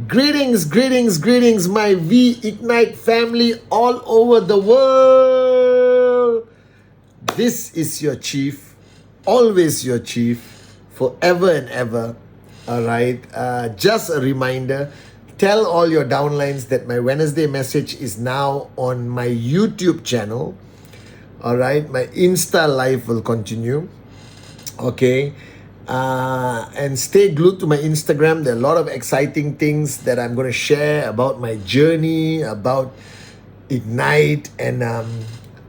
Greetings, greetings, greetings, my Reignite family all over the world. This is your chief, always your chief, forever and ever. All right. Just a reminder, tell all your downlines that my Wednesday message is now on my YouTube channel. All right. My Insta live will continue. Okay. And stay glued to my Instagram. There are a lot of exciting things that I'm going to share about my journey, about Ignite. And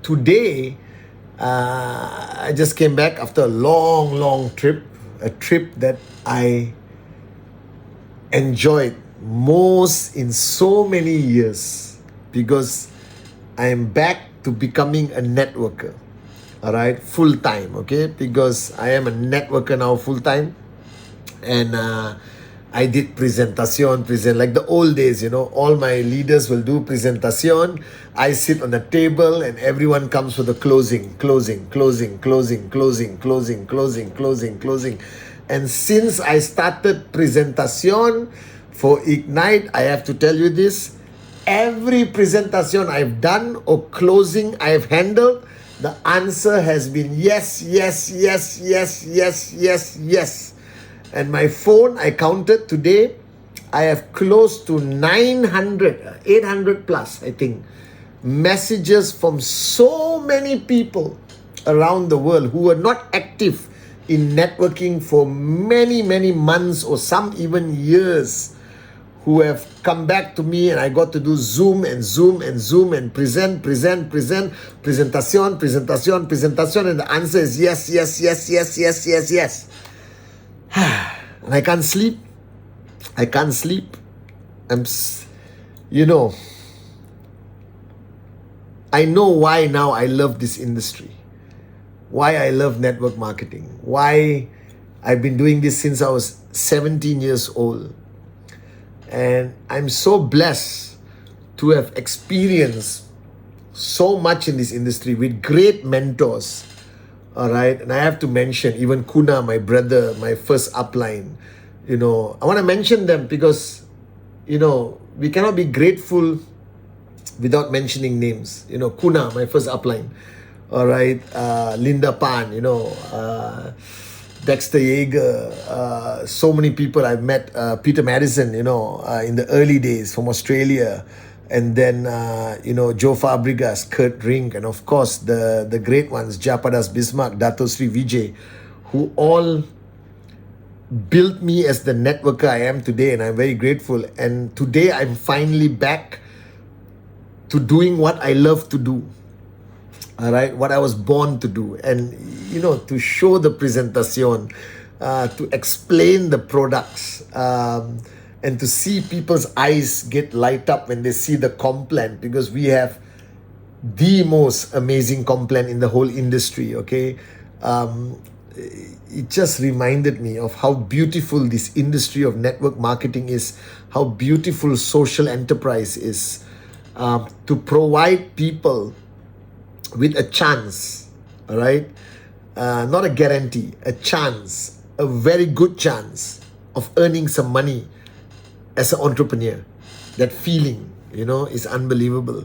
today, I just came back after a long trip, a trip that I enjoyed most in so many years, because I am back to becoming a networker. All right, full time, okay? Because I am a networker now full time, and I did present like the old days, you know. All my leaders will do presentación. I sit on the table, and everyone comes for the closing. And since I started presentación for Ignite, I have to tell you this: every presentación I've done or closing I've handled, the answer has been yes. And my phone, I counted today, I have close to 800 plus, I think, messages from so many people around the world who were not active in networking for many months or some even years, who have come back to me, and I got to do Zoom and present, presentación, and the answer is yes. And I can't sleep. I know why now I love this industry, why I love network marketing, why I've been doing this since I was 17 years old. And I'm so blessed to have experienced so much in this industry with great mentors. All right. And I have to mention even Kuna, my brother, my first upline. You know, I want to mention them because, you know, we cannot be grateful without mentioning names. You know, Kuna, my first upline. All right. Linda Pan, you know, Dexter Yeager, so many people I've met, Peter Madison, you know, in the early days from Australia, and then, you know, Joe Fabregas, Kurt Rink, and of course the great ones, Japadas Bismarck, Dato Sri Vijay, who all built me as the networker I am today, and I'm very grateful. And today I'm finally back to doing what I love to do. All right, what I was born to do, and you know, to show the presentación, to explain the products, and to see people's eyes get light up when they see the complan, because we have the most amazing complan in the whole industry. Okay, it just reminded me of how beautiful this industry of network marketing is, how beautiful social enterprise is, to provide people with a chance, all right? Not a guarantee, a chance, a very good chance of earning some money as an entrepreneur. That feeling, you know, is unbelievable.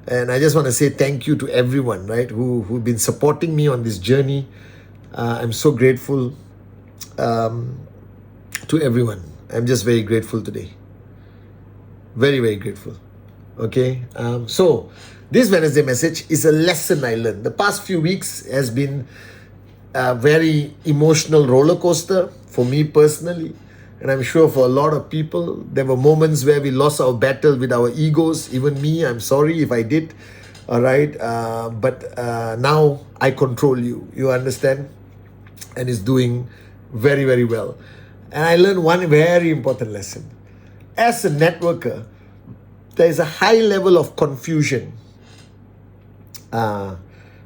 And I just want to say thank you to everyone, right, who've been supporting me on this journey. I'm so grateful to everyone. I'm just very grateful today. Very grateful. Okay, so this Wednesday message is a lesson I learned. The past few weeks has been a very emotional roller coaster for me personally, and I'm sure for a lot of people. There were moments where we lost our battle with our egos. Even me, I'm sorry if I did. All right, but now I control you. You understand? And it's doing very well. And I learned one very important lesson. As a networker, there is a high level of confusion,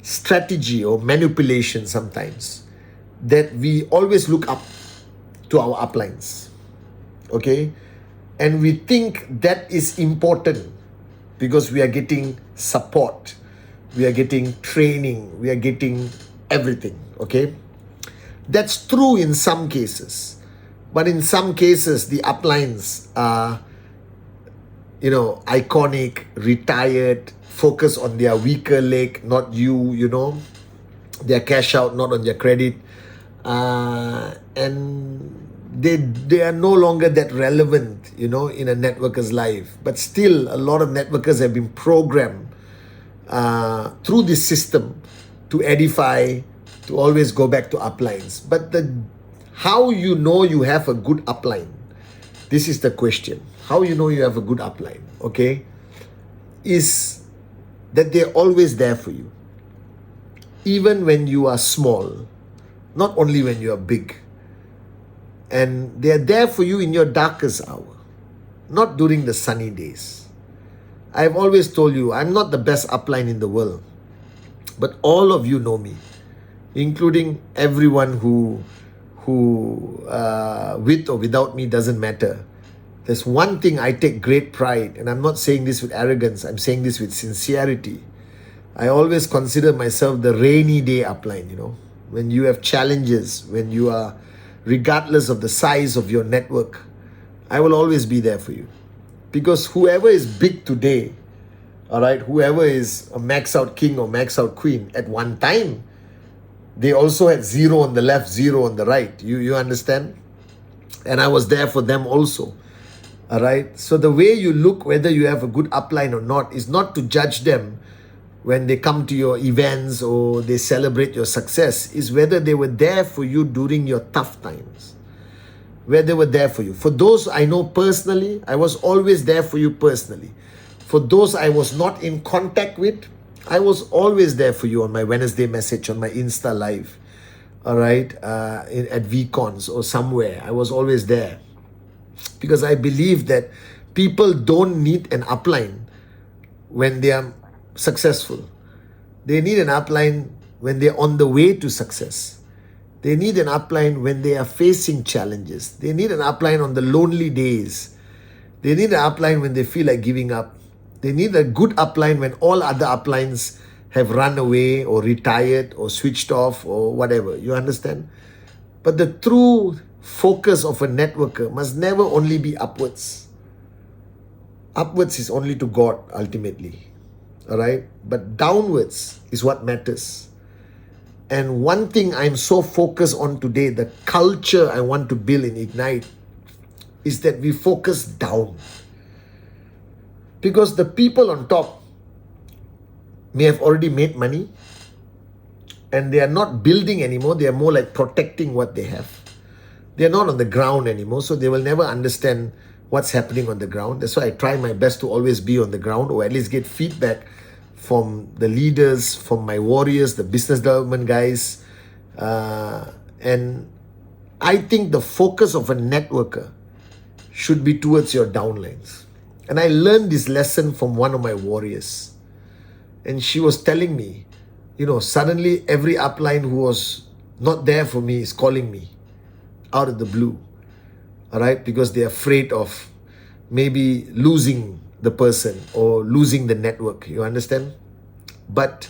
strategy or manipulation sometimes, that we always look up to our uplines. Okay? And we think that is important because we are getting support, we are getting training, we are getting everything, okay? That's true in some cases. But in some cases, the uplines are, iconic, retired, focus on their weaker leg, not you, their cash out, not on their credit. And they are no longer that relevant, in a networker's life. But still, a lot of networkers have been programmed through this system to edify, to always go back to uplines. But how you know you have a good upline, this is the question. How you know you have a good upline, okay, is that they're always there for you. Even when you are small, not only when you are big. And they're there for you in your darkest hour, not during the sunny days. I've always told you, I'm not the best upline in the world. But all of you know me, including everyone who with or without me, doesn't matter. There's one thing I take great pride, and I'm not saying this with arrogance, I'm saying this with sincerity. I always consider myself the rainy day upline, when you have challenges, when you are, regardless of the size of your network, I will always be there for you. Because whoever is big today, all right, whoever is a max out king or max out queen, at one time, they also had 0 on the left, 0 on the right. You understand? And I was there for them also. All right. So the way you look, whether you have a good upline or not, is not to judge them when they come to your events or they celebrate your success, is whether they were there for you during your tough times. Where they were there for you. For those I know personally, I was always there for you personally. For those I was not in contact with, I was always there for you on my Wednesday message, on my Insta live, all right, at VCons or somewhere. I was always there. Because I believe that people don't need an upline when they are successful. They need an upline when they're on the way to success. They need an upline when they are facing challenges. They need an upline on the lonely days. They need an upline when they feel like giving up. They need a good upline when all other uplines have run away or retired or switched off or whatever. You understand? But the true focus of a networker must never only be upwards. Upwards is only to God ultimately. All right? But downwards is what matters. And one thing I'm so focused on today, the culture I want to build in Ignite, is that we focus down. Because the people on top may have already made money and they are not building anymore. They are more like protecting what they have. They are not on the ground anymore, so they will never understand what's happening on the ground. That's why I try my best to always be on the ground, or at least get feedback from the leaders, from my warriors, the business development guys. And I think the focus of a networker should be towards your downlines. And I learned this lesson from one of my warriors. And she was telling me, suddenly every upline who was not there for me is calling me out of the blue. All right? Because they're afraid of maybe losing the person or losing the network. You understand? But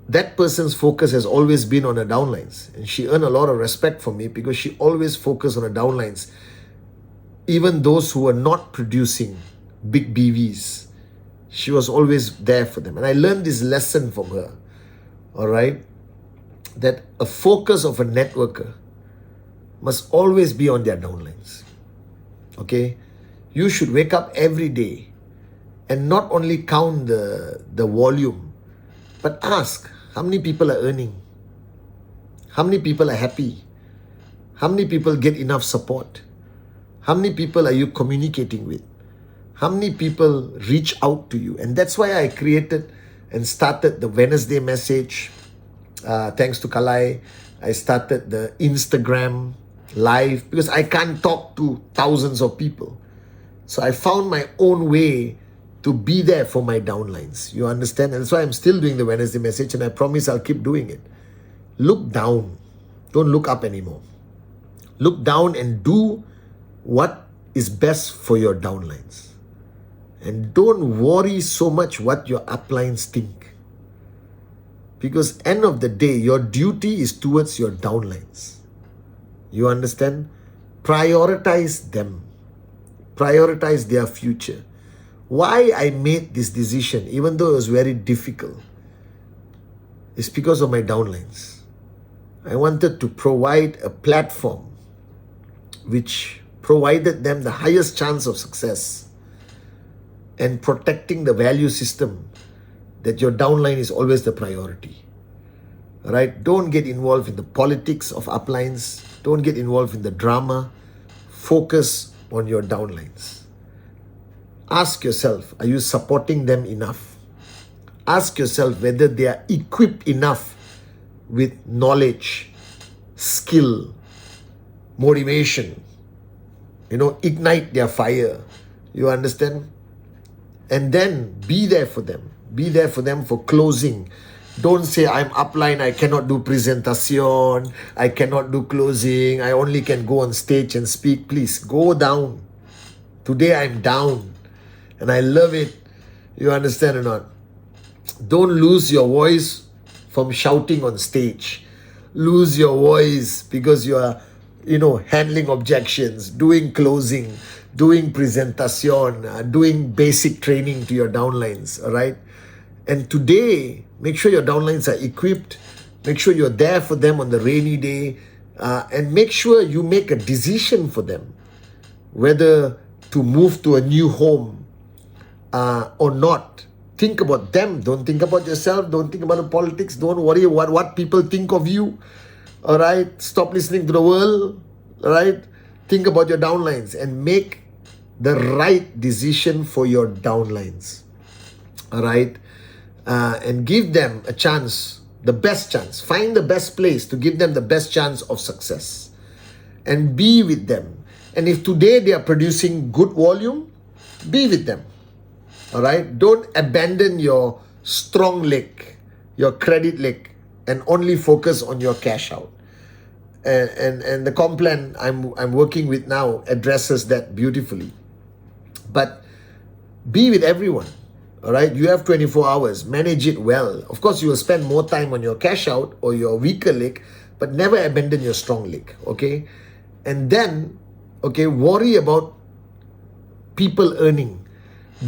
that person's focus has always been on her downlines. And she earned a lot of respect from me because she always focused on her downlines. Even those who were not producing big BVs, she was always there for them. And I learned this lesson from her. All right? That a focus of a networker must always be on their downlines. Okay? You should wake up every day and not only count the volume, but ask how many people are earning, how many people are happy, how many people get enough support, how many people are you communicating with, how many people reach out to you. And that's why I created and started the Wednesday message. Thanks to Kalai, I started the Instagram live because I can't talk to thousands of people. So I found my own way to be there for my downlines. You understand? And that's why I'm still doing the Wednesday message, and I promise I'll keep doing it. Look down. Don't look up anymore. Look down and do what is best for your downlines. And don't worry so much what your uplines think. Because end of the day, your duty is towards your downlines. You understand? Prioritize them. Prioritize their future. Why I made this decision, even though it was very difficult, is because of my downlines. I wanted to provide a platform which provided them the highest chance of success and protecting the value system that your downline is always the priority. Right? Don't get involved in the politics of uplines. Don't get involved in the drama. Focus on your downlines. Ask yourself, are you supporting them enough? Ask yourself whether they are equipped enough with knowledge, skill, motivation. Ignite their fire. You understand? And then be there for them. Be there for them for closing. Don't say, I'm upline, I cannot do presentación, I cannot do closing, I only can go on stage and speak. Please, go down. Today I'm down. And I love it. You understand or not? Don't lose your voice from shouting on stage. Lose your voice because you are, handling objections, doing closing, doing presentación, doing basic training to your downlines, all right? And today, make sure your downlines are equipped. Make sure you're there for them on the rainy day. And make sure you make a decision for them, whether to move to a new home or not. Think about them. Don't think about yourself. Don't think about the politics. Don't worry about what people think of you. All right? Stop listening to the world. All right? Think about your downlines and make the right decision for your downlines. All right? And give them a chance, the best chance. Find the best place to give them the best chance of success. And be with them. And if today they are producing good volume, be with them. All right? Don't abandon your strong leg, your credit leg, and only focus on your cash out. And the comp plan I'm working with now addresses that beautifully. But be with everyone. All right? You have 24 hours. Manage it well. Of course, you will spend more time on your cash out or your weaker leg, but never abandon your strong leg. Okay? And then, worry about people earning.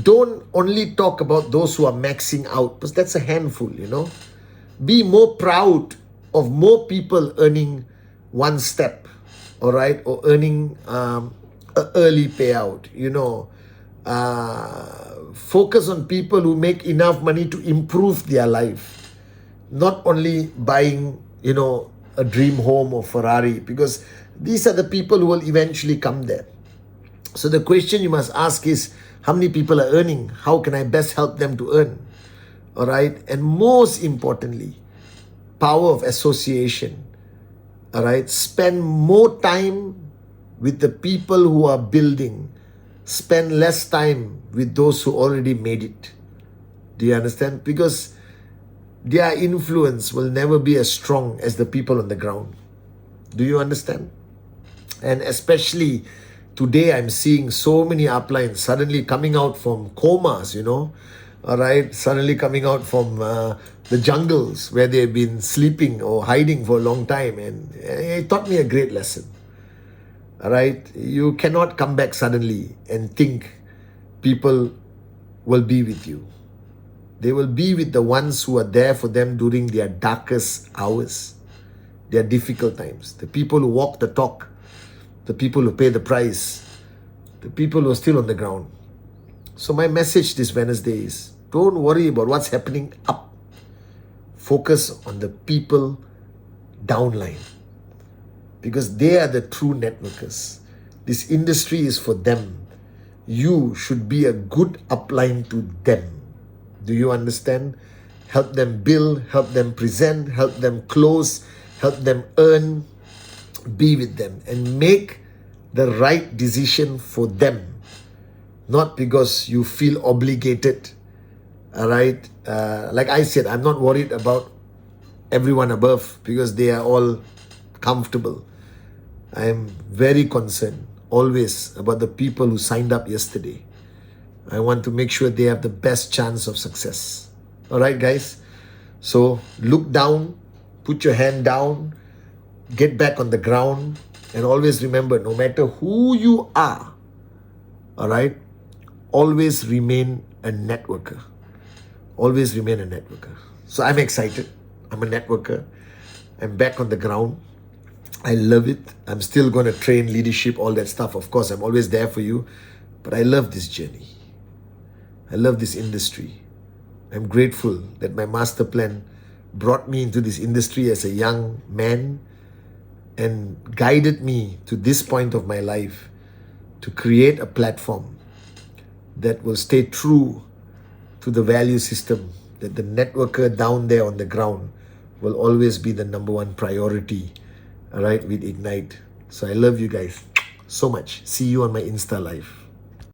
Don't only talk about those who are maxing out, because that's a handful, Be more proud of more people earning one step, all right, or earning an early payout, Focus on people who make enough money to improve their life, not only buying, a dream home or Ferrari, because these are the people who will eventually come there. So the question you must ask is, how many people are earning? How can I best help them to earn? All right. And most importantly, power of association. All right. Spend more time with the people who are building. Spend less time with those who already made it. Do you understand? Because their influence will never be as strong as the people on the ground. Do you understand? And especially today, I'm seeing so many uplines suddenly coming out from comas, all right, suddenly coming out from the jungles where they've been sleeping or hiding for a long time. And it taught me a great lesson. All right, you cannot come back suddenly and think people will be with you. They will be with the ones who are there for them during their darkest hours, their difficult times, the people who walk the talk, the people who pay the price, the people who are still on the ground. So my message this Wednesday is, don't worry about what's happening up. Focus on the people downline, because they are the true networkers. This industry is for them. You should be a good upline to them. Do you understand? Help them build, help them present, help them close, help them earn. Be with them and make the right decision for them, not because you feel obligated. All right, like I said, I'm not worried about everyone above because they are all comfortable. I am very concerned always about the people who signed up yesterday. I want to make sure they have the best chance of success. All right, guys? So look down, put your hand down, get back on the ground, and always remember, no matter who you are, all right, always remain a networker. Always remain a networker. So I'm excited. I'm a networker. I'm back on the ground. I love it. I'm still going to train leadership, all that stuff. Of course, I'm always there for you. But I love this journey. I love this industry. I'm grateful that my master plan brought me into this industry as a young man and guided me to this point of my life to create a platform that will stay true to the value system, that the networker down there on the ground will always be the number one priority, all right, with Ignite. So I love you guys so much. See you on my Insta Live.